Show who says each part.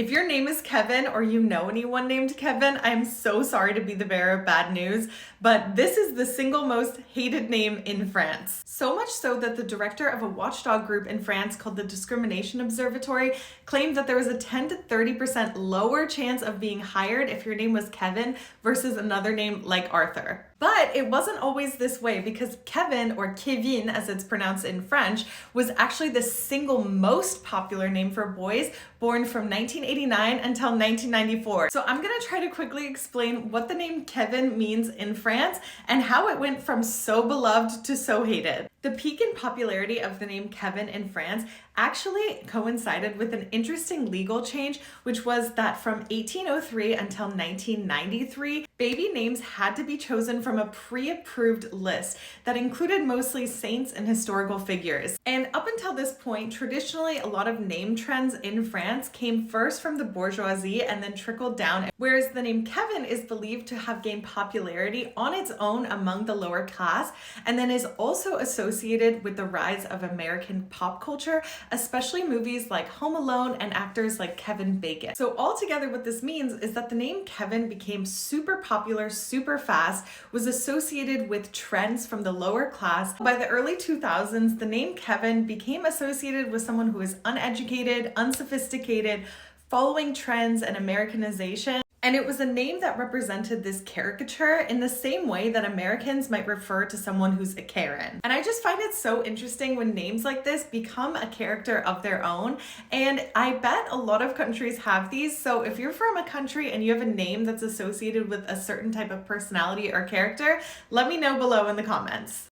Speaker 1: If your name is Kevin or you know anyone named Kevin, I'm so sorry to be the bearer of bad news, but this is the single most hated name in France. So much so that the director of a watchdog group in France called the Discrimination Observatory claimed that there was a 10 to 30% lower chance of being hired if your name was Kevin versus another name like Arthur. But it wasn't always this way, because Kevin, or Kevin as it's pronounced in French, was actually the single most popular name for boys born from 1989 until 1994. So I'm gonna try to quickly explain what the name Kevin means in France and how it went from so beloved to so hated. The peak in popularity of the name Kevin in France actually coincided with an interesting legal change, which was that from 1803 until 1993, baby names had to be chosen from a pre-approved list that included mostly saints and historical figures. And up until this point, traditionally, a lot of name trends in France came first from the bourgeoisie and then trickled down, whereas the name Kevin is believed to have gained popularity on its own among the lower class, and then is also associated with the rise of American pop culture, especially movies like Home Alone and actors like Kevin Bacon. So altogether, what this means is that the name Kevin became super popular super fast, was associated with trends from the lower class. By the early 2000s, the name Kevin became associated with someone who is uneducated, unsophisticated, following trends and Americanization. And it was a name that represented this caricature in the same way that Americans might refer to someone who's a Karen. And I just find it so interesting when names like this become a character of their own. And I bet a lot of countries have these. So if you're from a country and you have a name that's associated with a certain type of personality or character, let me know below in the comments.